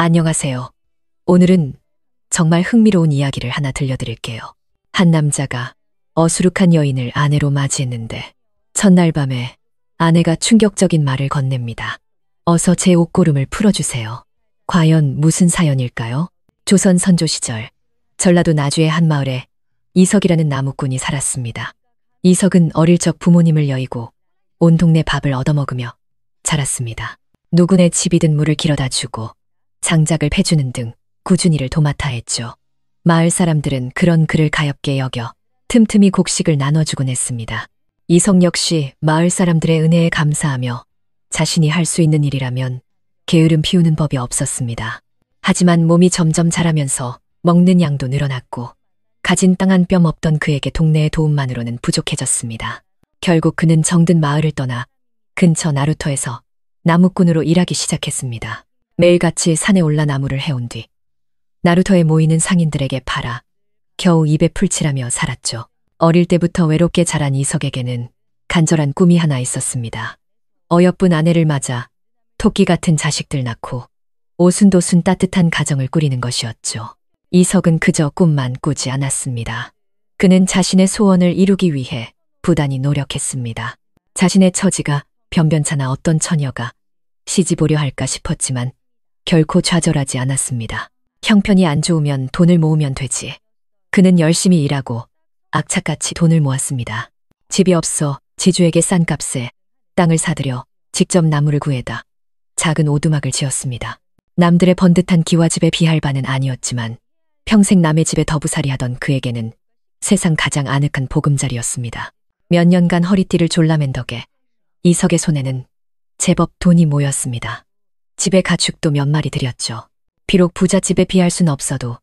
안녕하세요. 오늘은 정말 흥미로운 이야기를 하나 들려드릴게요. 한 남자가 어수룩한 여인을 아내로 맞이했는데 첫날 밤에 아내가 충격적인 말을 건넵니다. 어서 제 옷고름을 풀어주세요. 과연 무슨 사연일까요? 조선 선조 시절 전라도 나주의 한 마을에 이석이라는 나무꾼이 살았습니다. 이석은 어릴 적 부모님을 여의고 온 동네 밥을 얻어먹으며 자랐습니다. 누구네 집이든 물을 길어다 주고 장작을 패주는 등 꾸준히 일을 도맡아 했죠. 마을 사람들은 그런 그를 가엾게 여겨 틈틈이 곡식을 나눠주곤 했습니다. 이석 역시 마을 사람들의 은혜에 감사하며 자신이 할 수 있는 일이라면 게으름 피우는 법이 없었습니다. 하지만 몸이 점점 자라면서 먹는 양도 늘어났고 가진 땅 한 뼘 없던 그에게 동네의 도움만으로는 부족해졌습니다. 결국 그는 정든 마을을 떠나 근처 나루터에서 나무꾼으로 일하기 시작했습니다. 매일같이 산에 올라 나무를 해온 뒤 나루터에 모이는 상인들에게 팔아 겨우 입에 풀칠하며 살았죠. 어릴 때부터 외롭게 자란 이석에게는 간절한 꿈이 하나 있었습니다. 어여쁜 아내를 맞아 토끼 같은 자식들 낳고 오순도순 따뜻한 가정을 꾸리는 것이었죠. 이석은 그저 꿈만 꾸지 않았습니다. 그는 자신의 소원을 이루기 위해 부단히 노력했습니다. 자신의 처지가 변변찮아 어떤 처녀가 시집오려 할까 싶었지만 결코 좌절하지 않았습니다. 형편이 안 좋으면 돈을 모으면 되지. 그는 열심히 일하고 악착같이 돈을 모았습니다. 집이 없어 지주에게 싼 값에 땅을 사들여 직접 나무를 구해다 작은 오두막을 지었습니다. 남들의 번듯한 기와집에 비할 바는 아니었지만 평생 남의 집에 더부살이 하던 그에게는 세상 가장 아늑한 보금자리였습니다. 몇 년간 허리띠를 졸라맨 덕에 이석의 손에는 제법 돈이 모였습니다. 집에 가축도 몇 마리 들였죠. 비록 부잣집에 비할 순 없어도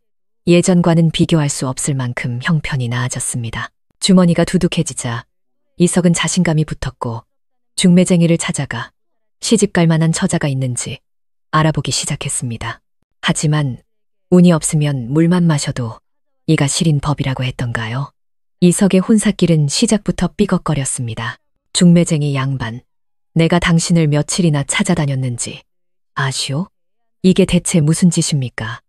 예전과는 비교할 수 없을 만큼 형편이 나아졌습니다. 주머니가 두둑해지자 이석은 자신감이 붙었고 중매쟁이를 찾아가 시집갈 만한 처자가 있는지 알아보기 시작했습니다. 하지만 운이 없으면 물만 마셔도 이가 시린 법이라고 했던가요? 이석의 혼삿길은 시작부터 삐걱거렸습니다. 중매쟁이 양반, 내가 당신을 며칠이나 찾아다녔는지 아시오? 이게 대체 무슨 짓입니까?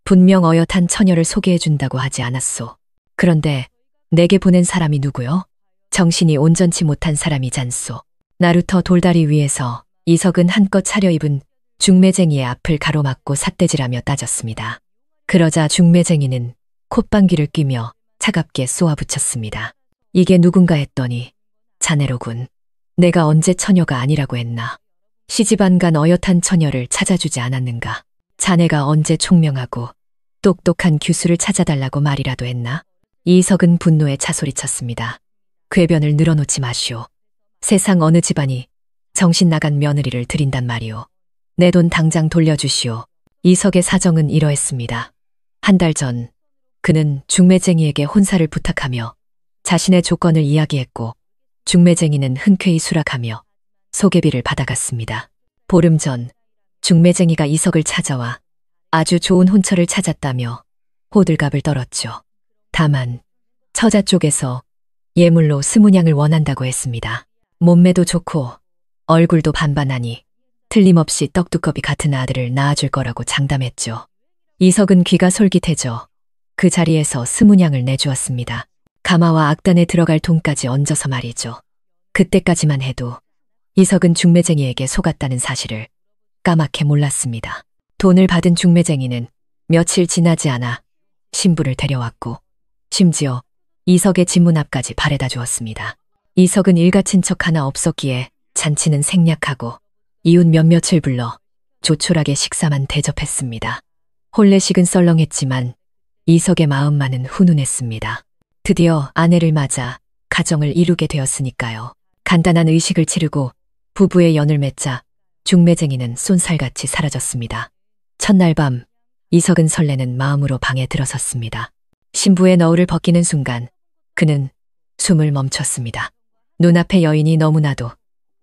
분명 어엿한 처녀를 소개해준다고 하지 않았소. 그런데 내게 보낸 사람이 누구요? 정신이 온전치 못한 사람이잖소. 나루터 돌다리 위에서 이석은 한껏 차려입은 중매쟁이의 앞을 가로막고 삿대질하며 따졌습니다. 그러자 중매쟁이는 콧방귀를 뀌며 차갑게 쏘아붙였습니다. 이게 누군가 했더니 자네로군. 내가 언제 처녀가 아니라고 했나? 시집 안 간 어엿한 처녀를 찾아주지 않았는가? 자네가 언제 총명하고 똑똑한 규수를 찾아달라고 말이라도 했나? 이석은 분노에 차소리쳤습니다. 궤변을 늘어놓지 마시오. 세상 어느 집안이 정신 나간 며느리를 들인단 말이오. 내 돈 당장 돌려주시오. 이석의 사정은 이러했습니다. 한 달 전 그는 중매쟁이에게 혼사를 부탁하며 자신의 조건을 이야기했고 중매쟁이는 흔쾌히 수락하며 소개비를 받아갔습니다. 보름 전 중매쟁이가 이석을 찾아와 아주 좋은 혼처를 찾았다며 호들갑을 떨었죠. 다만 처자 쪽에서 예물로 20냥을 원한다고 했습니다. 몸매도 좋고 얼굴도 반반하니 틀림없이 떡두꺼비 같은 아들을 낳아줄 거라고 장담했죠. 이석은 귀가 솔깃해져 그 자리에서 20냥을 내주었습니다. 가마와 악단에 들어갈 돈까지 얹어서 말이죠. 그때까지만 해도 이석은 중매쟁이에게 속았다는 사실을 까맣게 몰랐습니다. 돈을 받은 중매쟁이는 며칠 지나지 않아 신부를 데려왔고 심지어 이석의 집문 앞까지 바래다 주었습니다. 이석은 일가친척 하나 없었기에 잔치는 생략하고 이웃 몇몇을 불러 조촐하게 식사만 대접했습니다. 혼례식은 썰렁했지만 이석의 마음만은 훈훈했습니다. 드디어 아내를 맞아 가정을 이루게 되었으니까요. 간단한 의식을 치르고 부부의 연을 맺자 중매쟁이는 쏜살같이 사라졌습니다. 첫날 밤 이석은 설레는 마음으로 방에 들어섰습니다. 신부의 너울을 벗기는 순간 그는 숨을 멈췄습니다. 눈앞의 여인이 너무나도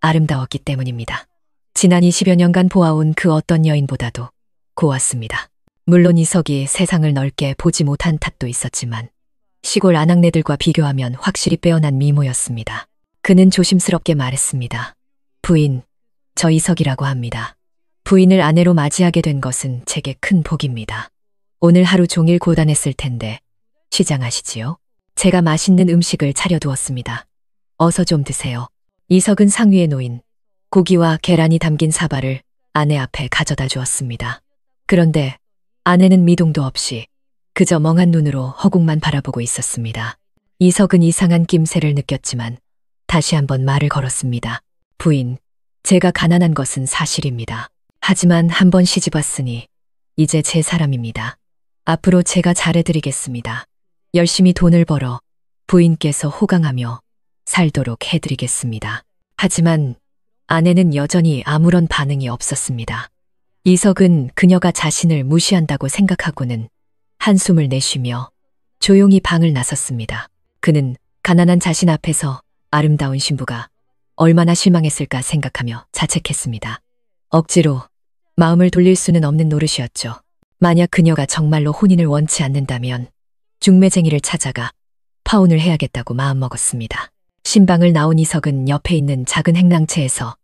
아름다웠기 때문입니다. 지난 20여 년간 보아온 그 어떤 여인보다도 고왔습니다. 물론 이석이 세상을 넓게 보지 못한 탓도 있었지만 시골 아낙네들과 비교하면 확실히 빼어난 미모였습니다. 그는 조심스럽게 말했습니다. 부인, 저 이석이라고 합니다. 부인을 아내로 맞이하게 된 것은 제게 큰 복입니다. 오늘 하루 종일 고단했을 텐데 시장하시지요? 제가 맛있는 음식을 차려두었습니다. 어서 좀 드세요. 이석은 상위에 놓인 고기와 계란이 담긴 사발을 아내 앞에 가져다 주었습니다. 그런데 아내는 미동도 없이 그저 멍한 눈으로 허공만 바라보고 있었습니다. 이석은 이상한 낌새를 느꼈지만 다시 한번 말을 걸었습니다. 부인, 제가 가난한 것은 사실입니다. 하지만 한번 시집왔으니 이제 제 사람입니다. 앞으로 제가 잘해드리겠습니다. 열심히 돈을 벌어 부인께서 호강하며 살도록 해드리겠습니다. 하지만 아내는 여전히 아무런 반응이 없었습니다. 이석은 그녀가 자신을 무시한다고 생각하고는 한숨을 내쉬며 조용히 방을 나섰습니다. 그는 가난한 자신 앞에서 아름다운 신부가 얼마나 실망했을까 생각하며 자책했습니다. 억지로 마음을 돌릴 수는 없는 노릇이었죠. 만약 그녀가 정말로 혼인을 원치 않는다면 중매쟁이를 찾아가 파혼을 해야겠다고 마음먹었습니다. 신방을 나온 이석은 옆에 있는 작은 행랑채에서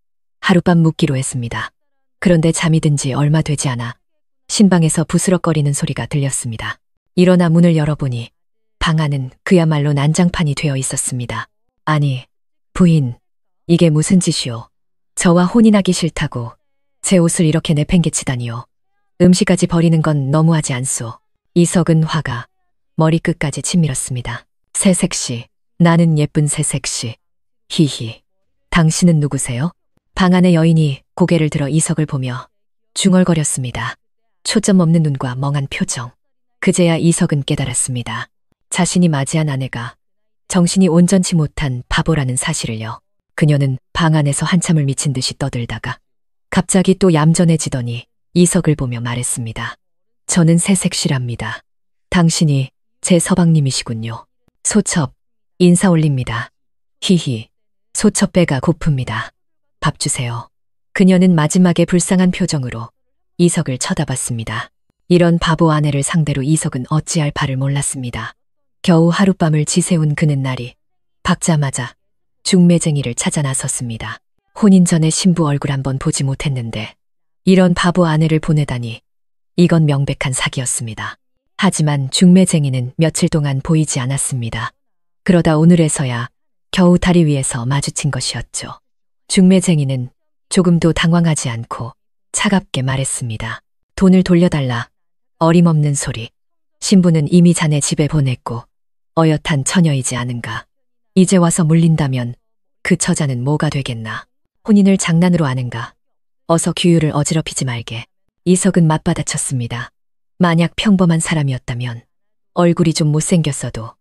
하룻밤 묵기로 했습니다. 그런데 잠이 든 지 얼마 되지 않아 신방에서 부스럭거리는 소리가 들렸습니다. 일어나 문을 열어보니 방 안은 그야말로 난장판이 되어 있었습니다. 아니, 부인, 이게 무슨 짓이오? 저와 혼인하기 싫다고 제 옷을 이렇게 내팽개치다니요. 음식까지 버리는 건 너무하지 않소. 이석은 화가 머리끝까지 치밀었습니다. 새색시, 나는 예쁜 새색시. 히히, 당신은 누구세요? 방 안의 여인이 고개를 들어 이석을 보며 중얼거렸습니다. 초점 없는 눈과 멍한 표정. 그제야 이석은 깨달았습니다. 자신이 맞이한 아내가 정신이 온전치 못한 바보라는 사실을요. 그녀는 방 안에서 한참을 미친 듯이 떠들다가 갑자기 또 얌전해지더니 이석을 보며 말했습니다. 저는 새색시랍니다. 당신이 제 서방님이시군요. 소첩, 인사 올립니다. 히히, 소첩 배가 고픕니다. 밥 주세요. 그녀는 마지막에 불쌍한 표정으로 이석을 쳐다봤습니다. 이런 바보 아내를 상대로 이석은 어찌할 바를 몰랐습니다. 겨우 하룻밤을 지새운 그는 날이 밝자마자 중매쟁이를 찾아 나섰습니다. 혼인 전에 신부 얼굴 한번 보지 못했는데 이런 바보 아내를 보내다니 이건 명백한 사기였습니다. 하지만 중매쟁이는 며칠 동안 보이지 않았습니다. 그러다 오늘에서야 겨우 다리 위에서 마주친 것이었죠. 중매쟁이는 조금도 당황하지 않고 차갑게 말했습니다. 돈을 돌려달라. 어림없는 소리. 신부는 이미 자네 집에 보냈고 어엿한 처녀이지 않은가. 이제 와서 물린다면 그 처자는 뭐가 되겠나. 혼인을 장난으로 아는가. 어서 규율을 어지럽히지 말게. 이석은 맞받아쳤습니다. 만약 평범한 사람이었다면 얼굴이 좀 못생겼어도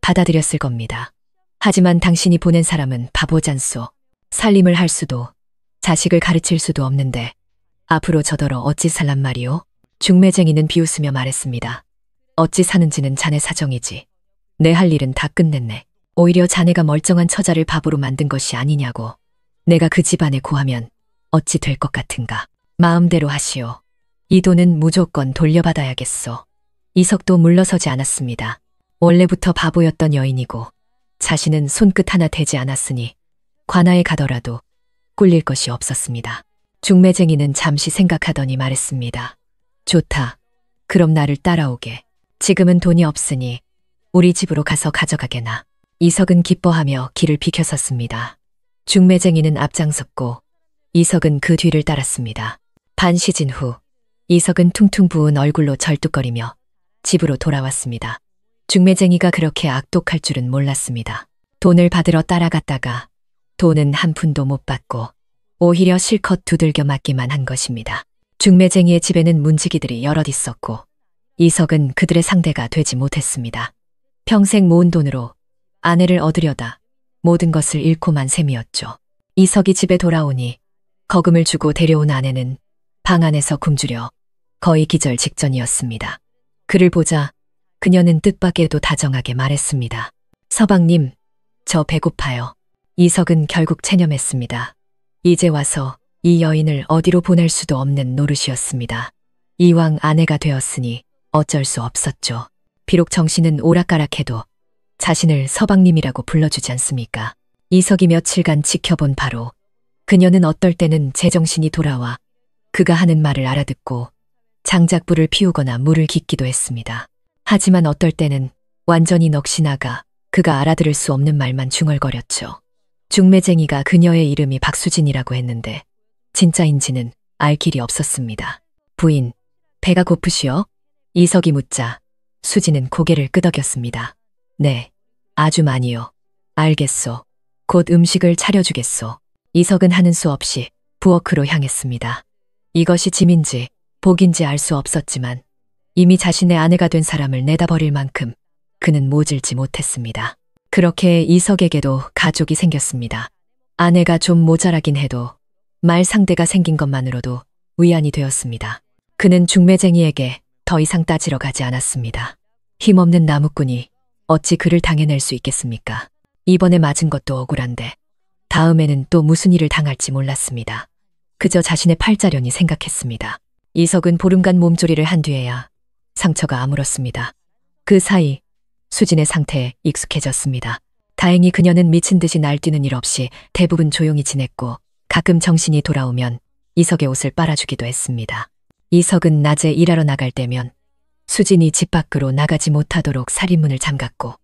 받아들였을 겁니다. 하지만 당신이 보낸 사람은 바보잖소. 살림을 할 수도 자식을 가르칠 수도 없는데 앞으로 저더러 어찌 살란 말이오? 중매쟁이는 비웃으며 말했습니다. 어찌 사는지는 자네 사정이지. 내 할 일은 다 끝냈네. 오히려 자네가 멀쩡한 처자를 바보로 만든 것이 아니냐고. 내가 그 집안에 고하면 어찌 될 것 같은가. 마음대로 하시오. 이 돈은 무조건 돌려받아야겠소. 이석도 물러서지 않았습니다. 원래부터 바보였던 여인이고 자신은 손끝 하나 대지 않았으니 관아에 가더라도 꿀릴 것이 없었습니다. 중매쟁이는 잠시 생각하더니 말했습니다. 좋다. 그럼 나를 따라오게. 지금은 돈이 없으니 우리 집으로 가서 가져가게나. 이석은 기뻐하며 길을 비켜섰습니다. 중매쟁이는 앞장섰고 이석은 그 뒤를 따랐습니다. 반시진 후 이석은 퉁퉁 부은 얼굴로 절뚝거리며 집으로 돌아왔습니다. 중매쟁이가 그렇게 악독할 줄은 몰랐습니다. 돈을 받으러 따라갔다가 돈은 한 푼도 못 받고 오히려 실컷 두들겨 맞기만 한 것입니다. 중매쟁이의 집에는 문지기들이 여럿 있었고 이석은 그들의 상대가 되지 못했습니다. 평생 모은 돈으로 아내를 얻으려다 모든 것을 잃고만 셈이었죠. 이석이 집에 돌아오니 거금을 주고 데려온 아내는 방 안에서 굶주려 거의 기절 직전이었습니다. 그를 보자 그녀는 뜻밖에도 다정하게 말했습니다. 서방님, 저 배고파요. 이석은 결국 체념했습니다. 이제 와서 이 여인을 어디로 보낼 수도 없는 노릇이었습니다. 이왕 아내가 되었으니 어쩔 수 없었죠. 비록 정신은 오락가락해도 자신을 서방님이라고 불러주지 않습니까? 이석이 며칠간 지켜본 바로 그녀는 어떨 때는 제정신이 돌아와 그가 하는 말을 알아듣고 장작불을 피우거나 물을 깃기도 했습니다. 하지만 어떨 때는 완전히 넋이 나가 그가 알아들을 수 없는 말만 중얼거렸죠. 중매쟁이가 그녀의 이름이 박수진이라고 했는데 진짜인지는 알 길이 없었습니다. 부인, 배가 고프시오? 이석이 묻자 수진은 고개를 끄덕였습니다. 네, 아주 많이요. 알겠소. 곧 음식을 차려주겠소. 이석은 하는 수 없이 부엌으로 향했습니다. 이것이 짐인지 복인지 알 수 없었지만 이미 자신의 아내가 된 사람을 내다버릴 만큼 그는 모질지 못했습니다. 그렇게 이석에게도 가족이 생겼습니다. 아내가 좀 모자라긴 해도 말 상대가 생긴 것만으로도 위안이 되었습니다. 그는 중매쟁이에게 더 이상 따지러 가지 않았습니다. 힘없는 나무꾼이 어찌 그를 당해낼 수 있겠습니까? 이번에 맞은 것도 억울한데 다음에는 또 무슨 일을 당할지 몰랐습니다. 그저 자신의 팔자련이 생각했습니다. 이석은 보름간 몸조리를 한 뒤에야 상처가 아물었습니다. 그 사이 수진의 상태에 익숙해졌습니다. 다행히 그녀는 미친 듯이 날뛰는 일 없이 대부분 조용히 지냈고 가끔 정신이 돌아오면 이석의 옷을 빨아주기도 했습니다. 이석은 낮에 일하러 나갈 때면 수진이 집 밖으로 나가지 못하도록 살인문을 잠갔고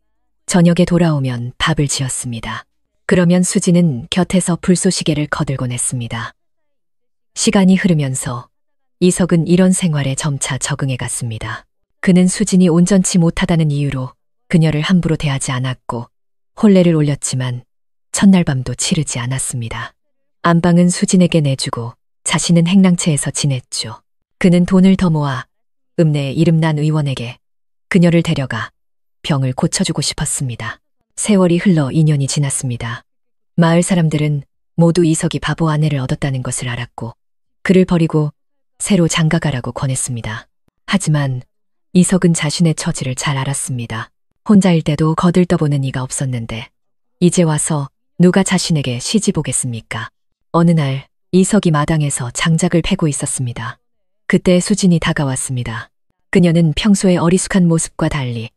저녁에 돌아오면 밥을 지었습니다. 그러면 수진은 곁에서 불쏘시개를 거들곤 했습니다. 시간이 흐르면서 이석은 이런 생활에 점차 적응해 갔습니다. 그는 수진이 온전치 못하다는 이유로 그녀를 함부로 대하지 않았고 혼례를 올렸지만 첫날 밤도 치르지 않았습니다. 안방은 수진에게 내주고 자신은 행랑채에서 지냈죠. 그는 돈을 더 모아 읍내에 이름난 의원에게 그녀를 데려가 병을 고쳐주고 싶었습니다. 세월이 흘러 2년이 지났습니다. 마을 사람들은 모두 이석이 바보 아내를 얻었다는 것을 알았고 그를 버리고 새로 장가가라고 권했습니다. 하지만 이석은 자신의 처지를 잘 알았습니다. 혼자일 때도 거들떠보는 이가 없었는데 이제 와서 누가 자신에게 시집 오겠습니까? 어느 날 이석이 마당에서 장작을 패고 있었습니다. 그때 수진이 다가왔습니다. 그녀는 평소의 어리숙한 모습과 달리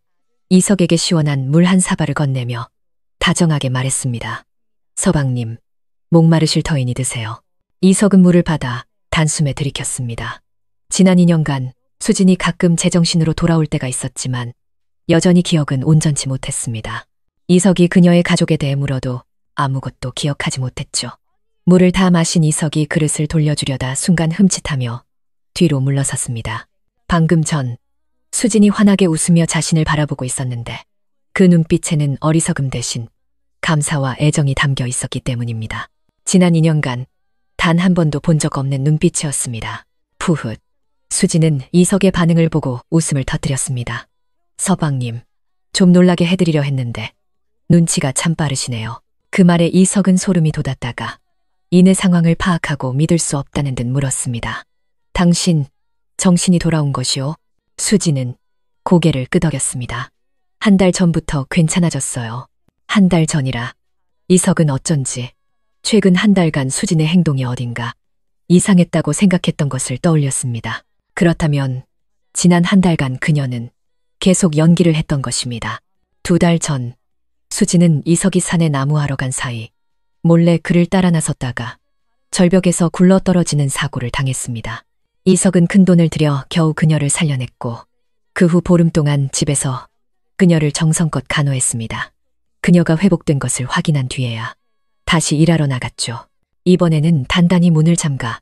이석에게 시원한 물 한 사발을 건네며 다정하게 말했습니다. 서방님, 목마르실 터이니 드세요. 이석은 물을 받아 단숨에 들이켰습니다. 지난 2년간 수진이 가끔 제정신으로 돌아올 때가 있었지만 여전히 기억은 온전치 못했습니다. 이석이 그녀의 가족에 대해 물어도 아무것도 기억하지 못했죠. 물을 다 마신 이석이 그릇을 돌려주려다 순간 흠칫하며 뒤로 물러섰습니다. 방금 전 수진이 환하게 웃으며 자신을 바라보고 있었는데 그 눈빛에는 어리석음 대신 감사와 애정이 담겨 있었기 때문입니다. 지난 2년간 단 한 번도 본 적 없는 눈빛이었습니다. 푸훗. 수진은 이석의 반응을 보고 웃음을 터뜨렸습니다. 서방님, 좀 놀라게 해드리려 했는데 눈치가 참 빠르시네요. 그 말에 이석은 소름이 돋았다가 이내 상황을 파악하고 믿을 수 없다는 듯 물었습니다. 당신 정신이 돌아온 것이오? 수진은 고개를 끄덕였습니다. 한 달 전부터 괜찮아졌어요. 한 달 전이라 이석은 어쩐지 최근 한 달간 수진의 행동이 어딘가 이상했다고 생각했던 것을 떠올렸습니다. 그렇다면 지난 한 달간 그녀는 계속 연기를 했던 것입니다. 2달 전 수진은 이석이 산에 나무하러 간 사이 몰래 그를 따라 나섰다가 절벽에서 굴러떨어지는 사고를 당했습니다. 이석은 큰돈을 들여 겨우 그녀를 살려냈고 그 후 보름 동안 집에서 그녀를 정성껏 간호했습니다. 그녀가 회복된 것을 확인한 뒤에야 다시 일하러 나갔죠. 이번에는 단단히 문을 잠가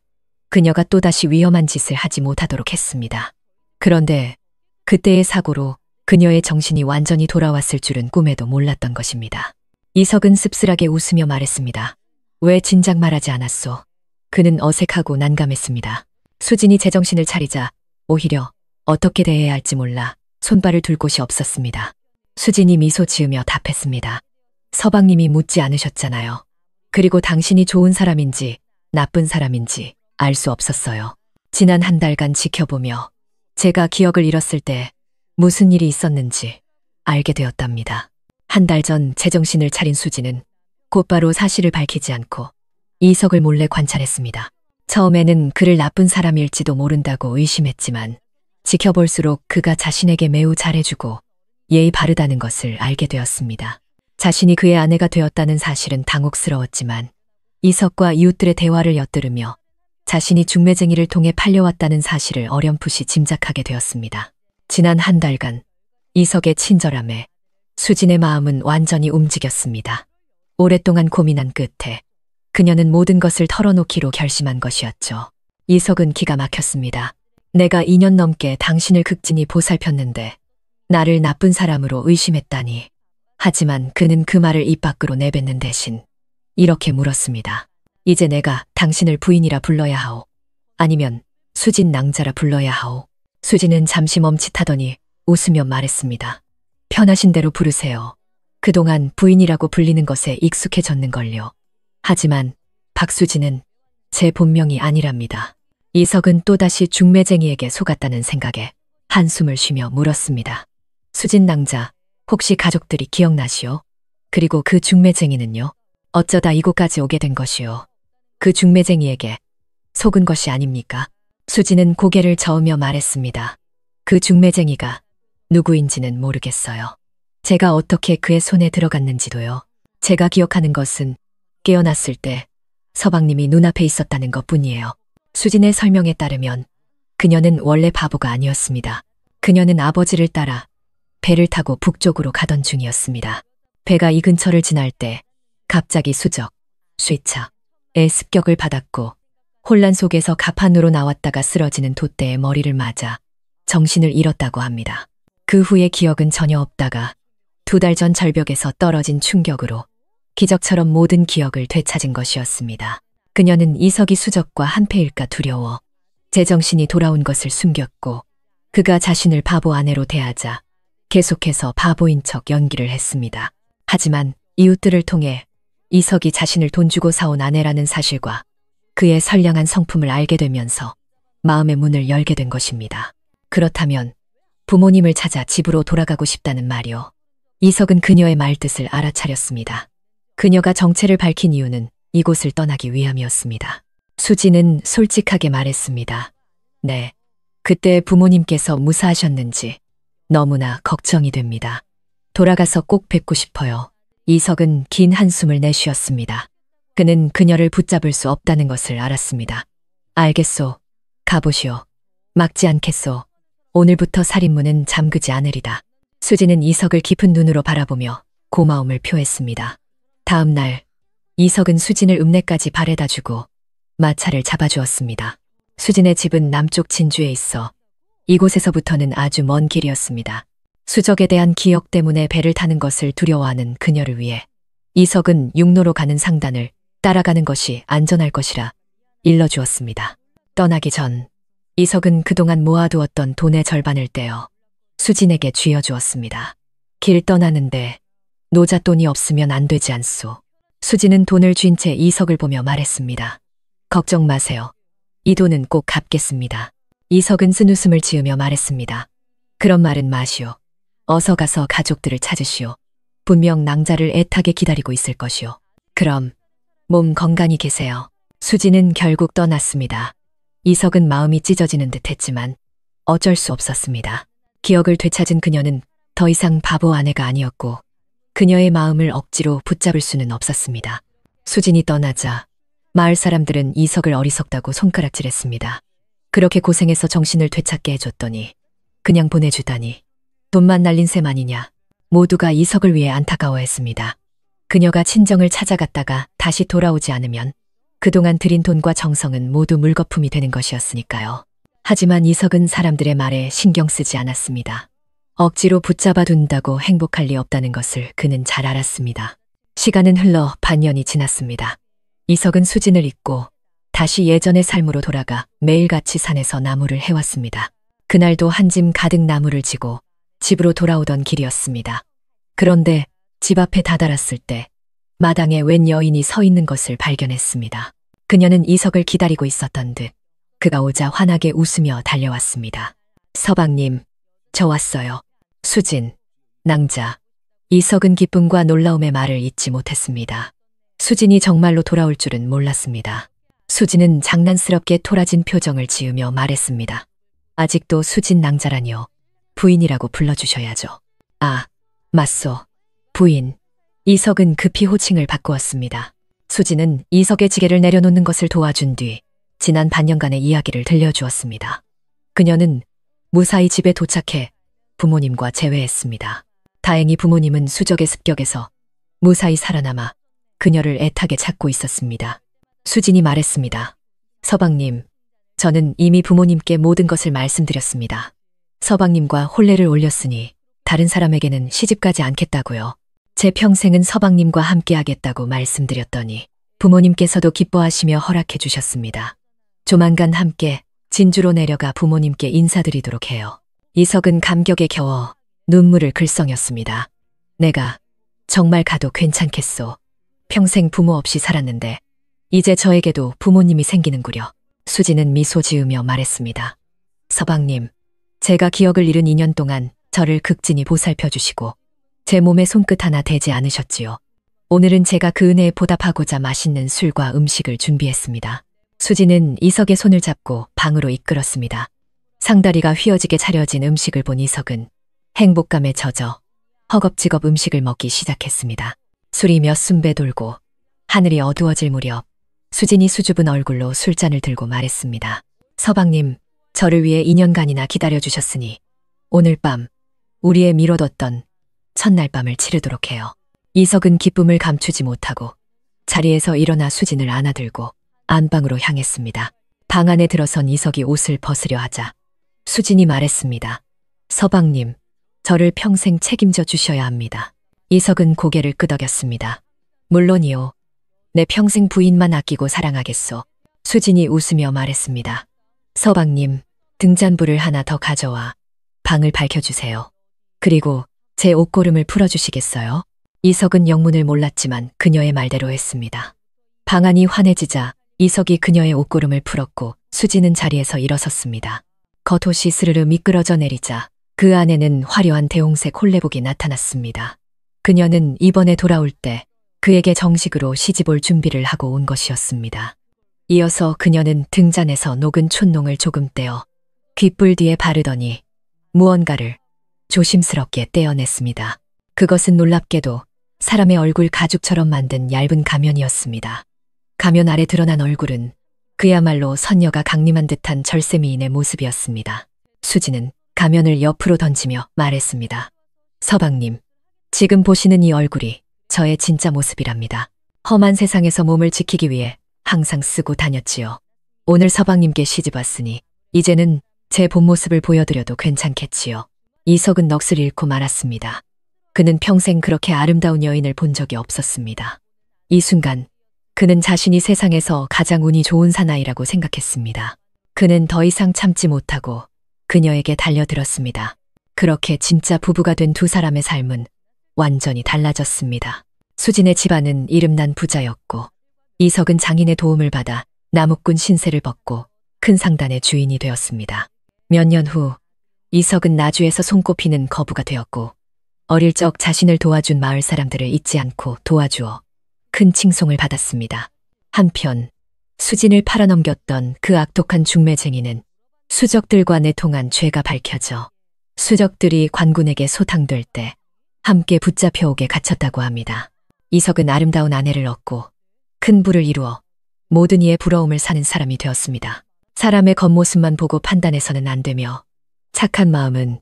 그녀가 또다시 위험한 짓을 하지 못하도록 했습니다. 그런데 그때의 사고로 그녀의 정신이 완전히 돌아왔을 줄은 꿈에도 몰랐던 것입니다. 이석은 씁쓸하게 웃으며 말했습니다. 왜 진작 말하지 않았소? 그는 어색하고 난감했습니다. 수진이 제정신을 차리자 오히려 어떻게 대해야 할지 몰라 손발을 둘 곳이 없었습니다. 수진이 미소 지으며 답했습니다. 서방님이 묻지 않으셨잖아요. 그리고 당신이 좋은 사람인지 나쁜 사람인지 알 수 없었어요. 지난 한 달간 지켜보며 제가 기억을 잃었을 때 무슨 일이 있었는지 알게 되었답니다. 한 달 전 제정신을 차린 수진은 곧바로 사실을 밝히지 않고 이석을 몰래 관찰했습니다. 처음에는 그를 나쁜 사람일지도 모른다고 의심했지만 지켜볼수록 그가 자신에게 매우 잘해주고 예의 바르다는 것을 알게 되었습니다. 자신이 그의 아내가 되었다는 사실은 당혹스러웠지만 이석과 이웃들의 대화를 엿들으며 자신이 중매쟁이를 통해 팔려왔다는 사실을 어렴풋이 짐작하게 되었습니다. 지난 한 달간 이석의 친절함에 수진의 마음은 완전히 움직였습니다. 오랫동안 고민한 끝에 그녀는 모든 것을 털어놓기로 결심한 것이었죠. 이석은 기가 막혔습니다. 내가 2년 넘게 당신을 극진히 보살폈는데 나를 나쁜 사람으로 의심했다니. 하지만 그는 그 말을 입 밖으로 내뱉는 대신 이렇게 물었습니다. 이제 내가 당신을 부인이라 불러야 하오? 아니면 수진 낭자라 불러야 하오? 수진은 잠시 멈칫하더니 웃으며 말했습니다. 편하신 대로 부르세요. 그동안 부인이라고 불리는 것에 익숙해졌는걸요. 하지만 박수진은 제 본명이 아니랍니다. 이석은 또다시 중매쟁이에게 속았다는 생각에 한숨을 쉬며 물었습니다. 수진 낭자, 혹시 가족들이 기억나시오? 그리고 그 중매쟁이는요? 어쩌다 이곳까지 오게 된 것이오? 그 중매쟁이에게 속은 것이 아닙니까? 수진은 고개를 저으며 말했습니다. 그 중매쟁이가 누구인지는 모르겠어요. 제가 어떻게 그의 손에 들어갔는지도요. 제가 기억하는 것은 깨어났을 때 서방님이 눈앞에 있었다는 것뿐이에요. 수진의 설명에 따르면 그녀는 원래 바보가 아니었습니다. 그녀는 아버지를 따라 배를 타고 북쪽으로 가던 중이었습니다. 배가 이 근처를 지날 때 갑자기 수적, 쇠차의 습격을 받았고 혼란 속에서 갑판으로 나왔다가 쓰러지는 돛대의 머리를 맞아 정신을 잃었다고 합니다. 그 후에 기억은 전혀 없다가 2달 전 절벽에서 떨어진 충격으로 기적처럼 모든 기억을 되찾은 것이었습니다. 그녀는 이석이 수적과 한패일까 두려워 제정신이 돌아온 것을 숨겼고 그가 자신을 바보 아내로 대하자 계속해서 바보인 척 연기를 했습니다. 하지만 이웃들을 통해 이석이 자신을 돈 주고 사온 아내라는 사실과 그의 선량한 성품을 알게 되면서 마음의 문을 열게 된 것입니다. 그렇다면 부모님을 찾아 집으로 돌아가고 싶다는 말이요. 이석은 그녀의 말뜻을 알아차렸습니다. 그녀가 정체를 밝힌 이유는 이곳을 떠나기 위함이었습니다. 수지는 솔직하게 말했습니다. 네, 그때 부모님께서 무사하셨는지 너무나 걱정이 됩니다. 돌아가서 꼭 뵙고 싶어요. 이석은 긴 한숨을 내쉬었습니다. 그는 그녀를 붙잡을 수 없다는 것을 알았습니다. 알겠소. 가보시오. 막지 않겠소. 오늘부터 살인문은 잠그지 않으리다. 수지는 이석을 깊은 눈으로 바라보며 고마움을 표했습니다. 다음 날 이석은 수진을 읍내까지 바래다 주고 마차를 잡아주었습니다. 수진의 집은 남쪽 진주에 있어 이곳에서부터는 아주 먼 길이었습니다. 수적에 대한 기억 때문에 배를 타는 것을 두려워하는 그녀를 위해 이석은 육로로 가는 상단을 따라가는 것이 안전할 것이라 일러주었습니다. 떠나기 전 이석은 그동안 모아두었던 돈의 절반을 떼어 수진에게 쥐어주었습니다. 길 떠나는데 노잣돈이 없으면 안 되지 않소. 수진은 돈을 쥔 채 이석을 보며 말했습니다. 걱정 마세요. 이 돈은 꼭 갚겠습니다. 이석은 쓴웃음을 지으며 말했습니다. 그런 말은 마시오. 어서 가서 가족들을 찾으시오. 분명 낭자를 애타게 기다리고 있을 것이오. 그럼 몸 건강히 계세요. 수진은 결국 떠났습니다. 이석은 마음이 찢어지는 듯 했지만 어쩔 수 없었습니다. 기억을 되찾은 그녀는 더 이상 바보 아내가 아니었고 그녀의 마음을 억지로 붙잡을 수는 없었습니다. 수진이 떠나자 마을 사람들은 이석을 어리석다고 손가락질했습니다. 그렇게 고생해서 정신을 되찾게 해줬더니 그냥 보내주다니 돈만 날린 셈 아니냐. 모두가 이석을 위해 안타까워했습니다. 그녀가 친정을 찾아갔다가 다시 돌아오지 않으면 그동안 들인 돈과 정성은 모두 물거품이 되는 것이었으니까요. 하지만 이석은 사람들의 말에 신경 쓰지 않았습니다. 억지로 붙잡아 둔다고 행복할 리 없다는 것을 그는 잘 알았습니다. 시간은 흘러 반년이 지났습니다. 이석은 수진을 잊고 다시 예전의 삶으로 돌아가 매일같이 산에서 나무를 해왔습니다. 그날도 한 짐 가득 나무를 지고 집으로 돌아오던 길이었습니다. 그런데 집 앞에 다다랐을 때 마당에 웬 여인이 서 있는 것을 발견했습니다. 그녀는 이석을 기다리고 있었던 듯 그가 오자 환하게 웃으며 달려왔습니다. 서방님, 저 왔어요. 수진, 낭자. 이석은 기쁨과 놀라움의 말을 잇지 못했습니다. 수진이 정말로 돌아올 줄은 몰랐습니다. 수진은 장난스럽게 토라진 표정을 지으며 말했습니다. 아직도 수진 낭자라니요. 부인이라고 불러주셔야죠. 아, 맞소. 부인. 이석은 급히 호칭을 바꾸었습니다. 수진은 이석의 지게를 내려놓는 것을 도와준 뒤 지난 반년간의 이야기를 들려주었습니다. 그녀는 무사히 집에 도착해 부모님과 재회했습니다. 다행히 부모님은 수적의 습격에서 무사히 살아남아 그녀를 애타게 찾고 있었습니다. 수진이 말했습니다. 서방님, 저는 이미 부모님께 모든 것을 말씀드렸습니다. 서방님과 혼례를 올렸으니 다른 사람에게는 시집가지 않겠다고요. 제 평생은 서방님과 함께하겠다고 말씀드렸더니 부모님께서도 기뻐하시며 허락해 주셨습니다. 조만간 함께 진주로 내려가 부모님께 인사드리도록 해요. 이석은 감격에 겨워 눈물을 글썽였습니다. 내가 정말 가도 괜찮겠소. 평생 부모 없이 살았는데 이제 저에게도 부모님이 생기는구려. 수지는 미소 지으며 말했습니다. 서방님, 제가 기억을 잃은 2년 동안 저를 극진히 보살펴 주시고 제 몸에 손끝 하나 대지 않으셨지요. 오늘은 제가 그 은혜에 보답하고자 맛있는 술과 음식을 준비했습니다. 수지는 이석의 손을 잡고 방으로 이끌었습니다. 상다리가 휘어지게 차려진 음식을 본 이석은 행복감에 젖어 허겁지겁 음식을 먹기 시작했습니다. 술이 몇 순배 돌고 하늘이 어두워질 무렵 수진이 수줍은 얼굴로 술잔을 들고 말했습니다. 서방님, 저를 위해 2년간이나 기다려주셨으니 오늘 밤 우리의 미뤄뒀던 첫날 밤을 치르도록 해요. 이석은 기쁨을 감추지 못하고 자리에서 일어나 수진을 안아들고 안방으로 향했습니다. 방 안에 들어선 이석이 옷을 벗으려 하자 수진이 말했습니다. 서방님, 저를 평생 책임져 주셔야 합니다. 이석은 고개를 끄덕였습니다. 물론이요. 내 평생 부인만 아끼고 사랑하겠소. 수진이 웃으며 말했습니다. 서방님, 등잔불을 하나 더 가져와 방을 밝혀주세요. 그리고 제 옷고름을 풀어주시겠어요? 이석은 영문을 몰랐지만 그녀의 말대로 했습니다. 방안이 환해지자 이석이 그녀의 옷고름을 풀었고 수지는 자리에서 일어섰습니다. 겉옷이 스르르 미끄러져 내리자 그 안에는 화려한 대홍색 홀레복이 나타났습니다. 그녀는 이번에 돌아올 때 그에게 정식으로 시집올 준비를 하고 온 것이었습니다. 이어서 그녀는 등잔에서 녹은 촛농을 조금 떼어 귓불 뒤에 바르더니 무언가를 조심스럽게 떼어냈습니다. 그것은 놀랍게도 사람의 얼굴 가죽처럼 만든 얇은 가면이었습니다. 가면 아래 드러난 얼굴은 그야말로 선녀가 강림한 듯한 절세미인의 모습이었습니다. 수지는 가면을 옆으로 던지며 말했습니다. 서방님, 지금 보시는 이 얼굴이 저의 진짜 모습이랍니다. 험한 세상에서 몸을 지키기 위해 항상 쓰고 다녔지요. 오늘 서방님께 시집 왔으니 이제는 제 본 모습을 보여드려도 괜찮겠지요. 이석은 넋을 잃고 말았습니다. 그는 평생 그렇게 아름다운 여인을 본 적이 없었습니다. 이 순간 그는 자신이 세상에서 가장 운이 좋은 사나이라고 생각했습니다. 그는 더 이상 참지 못하고 그녀에게 달려들었습니다. 그렇게 진짜 부부가 된 두 사람의 삶은 완전히 달라졌습니다. 수진의 집안은 이름난 부자였고 이석은 장인의 도움을 받아 나무꾼 신세를 벗고 큰 상단의 주인이 되었습니다. 몇 년 후 이석은 나주에서 손꼽히는 거부가 되었고 어릴 적 자신을 도와준 마을 사람들을 잊지 않고 도와주어 큰 칭송을 받았습니다. 한편 수진을 팔아넘겼던 그 악독한 중매쟁이는 수적들과 내통한 죄가 밝혀져 수적들이 관군에게 소탕될 때 함께 붙잡혀 오게 갇혔다고 합니다. 이석은 아름다운 아내를 얻고 큰 부를 이루어 모든 이의 부러움을 사는 사람이 되었습니다. 사람의 겉모습만 보고 판단해서는 안 되며 착한 마음은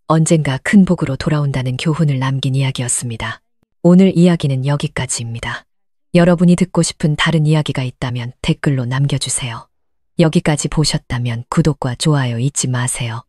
언젠가 큰 복으로 돌아온다는 교훈을 남긴 이야기였습니다. 오늘 이야기는 여기까지입니다. 여러분이 듣고 싶은 다른 이야기가 있다면 댓글로 남겨주세요. 여기까지 보셨다면 구독과 좋아요 잊지 마세요.